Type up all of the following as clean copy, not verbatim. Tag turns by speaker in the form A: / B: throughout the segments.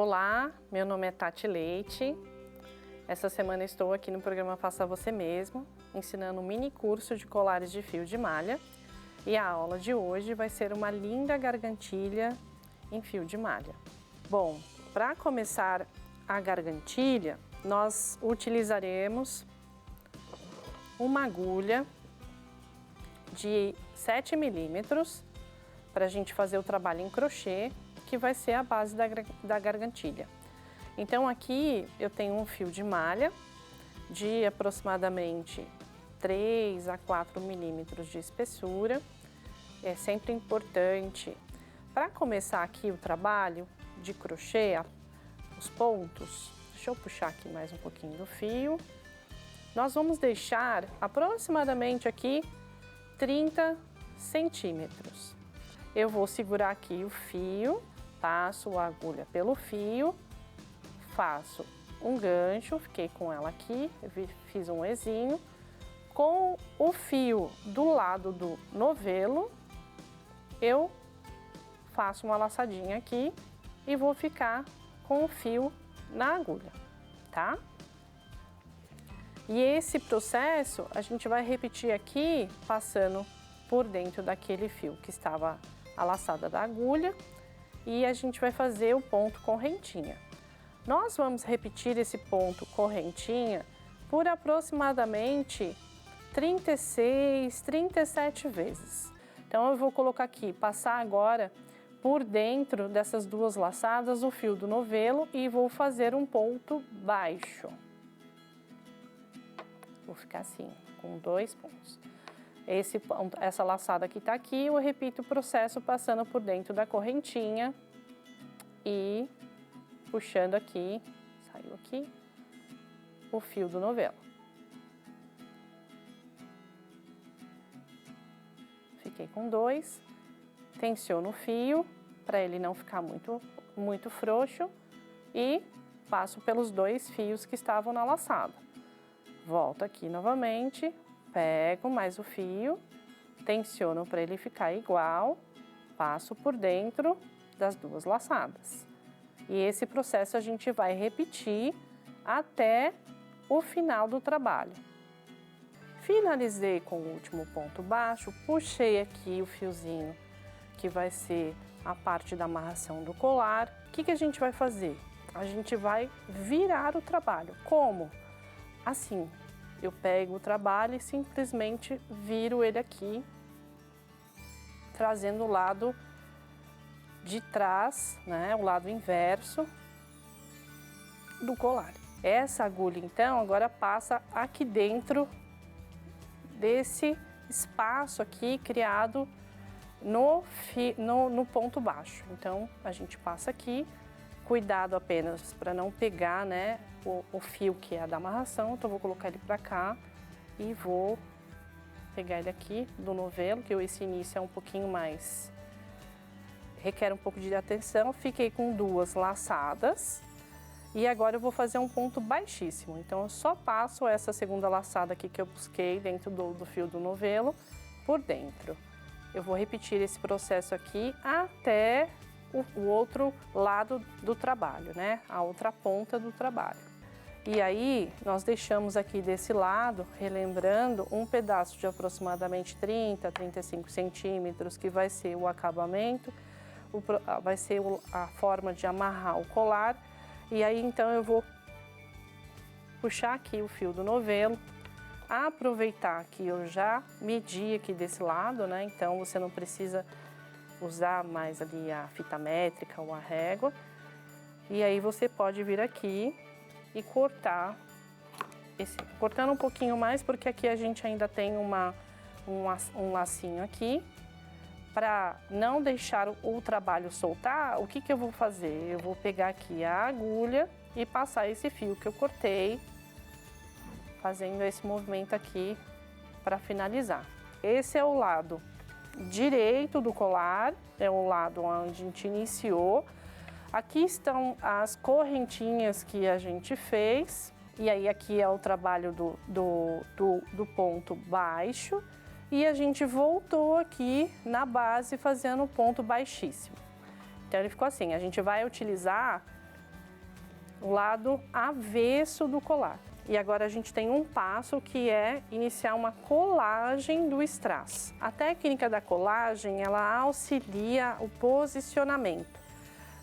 A: Olá, meu nome é Tati Leite. Essa semana estou aqui no programa Faça Você Mesmo, ensinando um mini curso de colares de fio de malha. E a aula de hoje vai ser uma linda gargantilha em fio de malha. Bom, para começar a gargantilha, nós utilizaremos uma agulha de 7 milímetros para a gente fazer o trabalho em crochê, que vai ser a base da gargantilha. Então aqui eu tenho um fio de malha de aproximadamente 3 a 4 milímetros de espessura. É sempre importante, para começar aqui o trabalho de crochê, os pontos, deixa eu puxar aqui mais um pouquinho do fio. Nós vamos deixar aproximadamente aqui 30 centímetros. Eu vou segurar aqui o fio, passo a agulha pelo fio, faço um gancho, fiquei com ela aqui, fiz um ezinho. Com o fio do lado do novelo, eu faço uma laçadinha aqui e vou ficar com o fio na agulha, tá? E esse processo a gente vai repetir aqui, passando por dentro daquele fio que estava a laçada da agulha, e a gente vai fazer o ponto correntinha. Nós vamos repetir esse ponto correntinha por aproximadamente 36, 37 vezes. Então eu vou colocar aqui, passar agora por dentro dessas duas laçadas o fio do novelo e vou fazer um ponto baixo. Vou ficar assim, com 2 pontos. Essa laçada que tá aqui, eu repito o processo passando por dentro da correntinha e puxando aqui, saiu aqui, o fio do novelo. Fiquei com 2, tensiono o fio para ele não ficar muito frouxo e passo pelos 2 fios que estavam na laçada. Volto aqui novamente, pego mais o fio, tensiono para ele ficar igual, passo por dentro das 2 laçadas. E esse processo a gente vai repetir até o final do trabalho. Finalizei com o último ponto baixo, puxei aqui o fiozinho que vai ser a parte da amarração do colar. O que a gente vai fazer? A gente vai virar o trabalho. Como? Assim. Eu pego o trabalho e simplesmente viro ele aqui, trazendo o lado de trás, né, o lado inverso do colar. Essa agulha, então, agora passa aqui dentro desse espaço aqui criado no ponto baixo. Então, a gente passa aqui, cuidado apenas para não pegar, né, o fio que é a da amarração. Então vou colocar ele para cá e vou pegar ele aqui do novelo, que esse início é um pouquinho mais, requer um pouco de atenção. Fiquei com 2 laçadas e agora eu vou fazer um ponto baixíssimo. Então eu só passo essa segunda laçada aqui que eu busquei dentro do fio do novelo por dentro. Eu vou repetir esse processo aqui até o outro lado do trabalho, né? A outra ponta do trabalho. E aí, nós deixamos aqui desse lado, relembrando, um pedaço de aproximadamente 30, 35 centímetros, que vai ser o acabamento, vai ser a forma de amarrar o colar. E aí, então, eu vou puxar aqui o fio do novelo, aproveitar que eu já medi aqui desse lado, né? Então, você não precisa usar mais ali a fita métrica ou a régua. E aí, você pode vir aqui e cortar, cortando um pouquinho mais, porque aqui a gente ainda tem um lacinho aqui. Para não deixar o trabalho soltar, o que eu vou fazer? Eu vou pegar aqui a agulha e passar esse fio que eu cortei, fazendo esse movimento aqui para finalizar. Esse é o lado direito do colar, é o lado onde a gente iniciou. Aqui estão as correntinhas que a gente fez, e aí aqui é o trabalho do ponto baixo, e a gente voltou aqui na base fazendo o ponto baixíssimo. Então ele ficou assim, a gente vai utilizar o lado avesso do colar. E agora a gente tem um passo que é iniciar uma colagem do strass. A técnica da colagem, ela auxilia o posicionamento,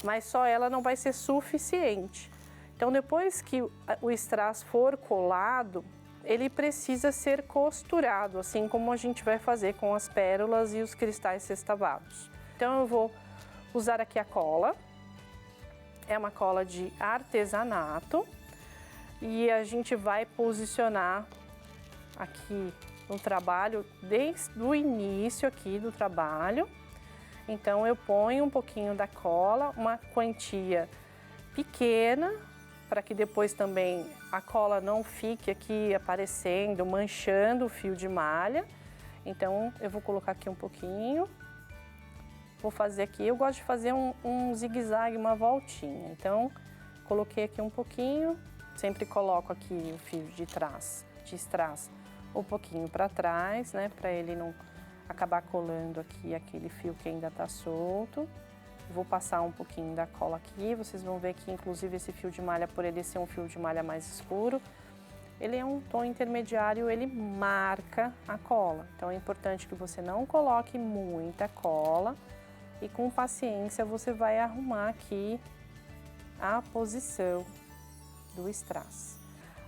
A: mas só ela não vai ser suficiente. Então, depois que o strass for colado, ele precisa ser costurado, assim como a gente vai fazer com as pérolas e os cristais sextavados. Então, eu vou usar aqui a cola. É uma cola de artesanato e a gente vai posicionar aqui no trabalho desde o início aqui do trabalho. Então eu ponho um pouquinho da cola, uma quantia pequena, para que depois também a cola não fique aqui aparecendo, manchando o fio de malha. Então eu vou colocar aqui um pouquinho. Vou fazer aqui, eu gosto de fazer um zigue-zague, uma voltinha. Então, coloquei aqui um pouquinho, sempre coloco aqui o fio de strass um pouquinho para trás, né? Para ele não acabar colando aqui aquele fio que ainda tá solto. Vou passar um pouquinho da cola aqui, vocês vão ver que inclusive esse fio de malha, por ele ser um fio de malha mais escuro, ele é um tom intermediário, ele marca a cola. Então, é importante que você não coloque muita cola. E com paciência você vai arrumar aqui a posição do strass.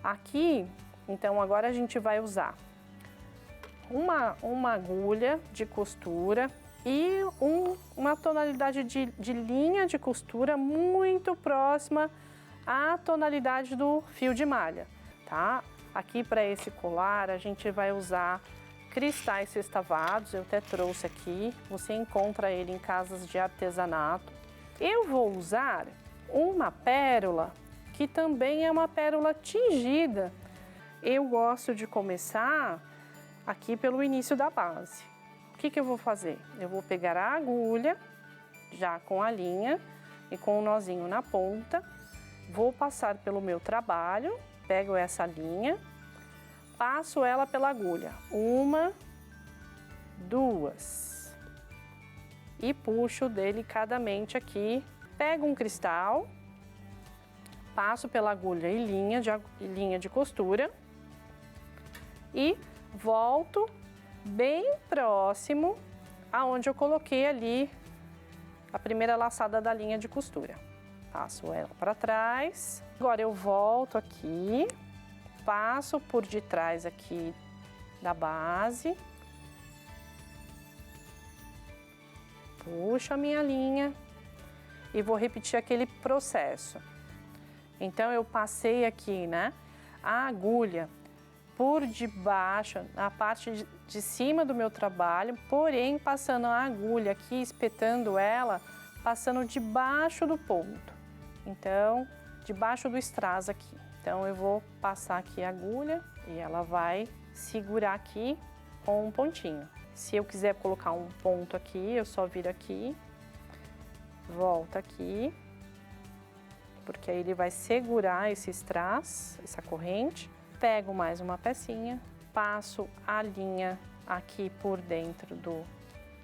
A: Aqui, então agora a gente vai usar uma agulha de costura e uma tonalidade de linha de costura muito próxima à tonalidade do fio de malha, tá? Aqui para esse colar a gente vai usar cristais sextavados, eu até trouxe aqui, você encontra ele em casas de artesanato. Eu vou usar uma pérola, que também é uma pérola tingida. Eu gosto de começar aqui pelo início da base. O que eu vou fazer? Eu vou pegar a agulha, já com a linha e com o nozinho na ponta, vou passar pelo meu trabalho, pego essa linha, passo ela pela agulha, 1, 2 e puxo delicadamente aqui. Pego um cristal, passo pela agulha e linha de costura e volto bem próximo aonde eu coloquei ali a primeira laçada da linha de costura. Passo ela para trás. Agora eu volto aqui. Passo por detrás aqui da base, puxo a minha linha e vou repetir aquele processo. Então, eu passei aqui, né, a agulha por debaixo, na parte de cima do meu trabalho, porém, passando a agulha aqui, espetando ela, passando debaixo do ponto. Então, debaixo do strass aqui. Então, eu vou passar aqui a agulha e ela vai segurar aqui com um pontinho. Se eu quiser colocar um ponto aqui, eu só viro aqui, volto aqui, porque aí ele vai segurar esse strass, essa corrente. Pego mais uma pecinha, passo a linha aqui por dentro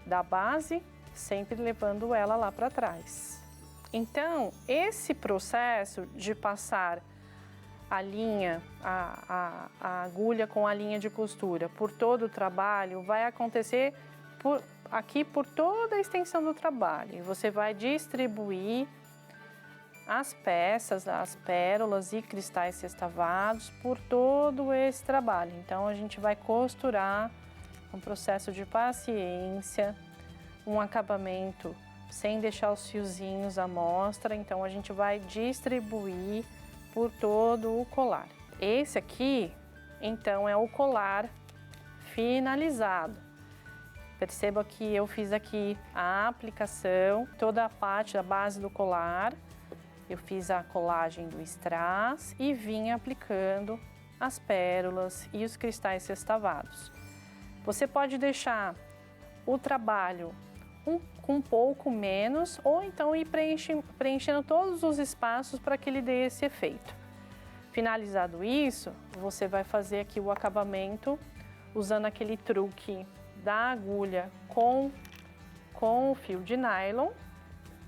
A: da base, sempre levando ela lá para trás. Então, esse processo de passar a linha, a agulha com a linha de costura por todo o trabalho vai acontecer aqui por toda a extensão do trabalho. E você vai distribuir as peças, as pérolas e cristais sextavados por todo esse trabalho. Então, a gente vai costurar um processo de paciência, um acabamento sem deixar os fiozinhos à mostra. Então, a gente vai distribuir por todo o colar. Esse aqui, então, é o colar finalizado. Perceba que eu fiz aqui a aplicação, toda a parte da base do colar. Eu fiz a colagem do strass e vim aplicando as pérolas e os cristais sextavados. Você pode deixar o trabalho com um pouco menos, ou então ir preenchendo todos os espaços para que ele dê esse efeito. Finalizado isso, você vai fazer aqui o acabamento usando aquele truque da agulha com o fio de nylon,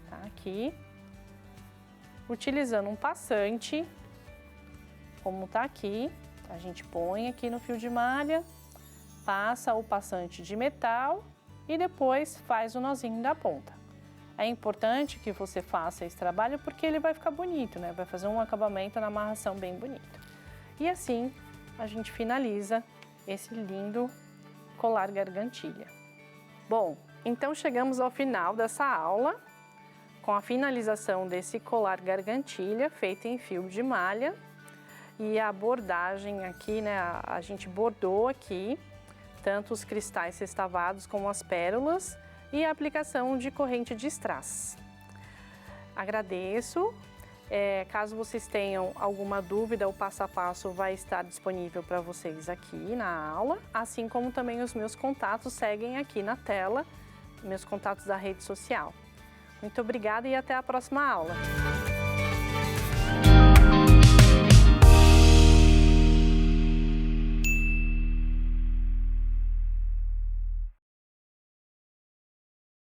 A: tá? Aqui. utilizando um passante, como tá aqui. A gente põe aqui no fio de malha, passa o passante de metal e depois faz o nozinho da ponta. É importante que você faça esse trabalho porque ele vai ficar bonito, né? Vai fazer um acabamento na amarração bem bonito. E assim a gente finaliza esse lindo colar gargantilha. Bom, então chegamos ao final dessa aula com a finalização desse colar gargantilha feito em fio de malha. E a bordagem aqui, né, a gente bordou aqui, tanto os cristais sextavados como as pérolas e a aplicação de corrente de strass. Agradeço. Caso vocês tenham alguma dúvida, o passo a passo vai estar disponível para vocês aqui na aula, assim como também os meus contatos seguem aqui na tela, meus contatos da rede social. Muito obrigada e até a próxima aula.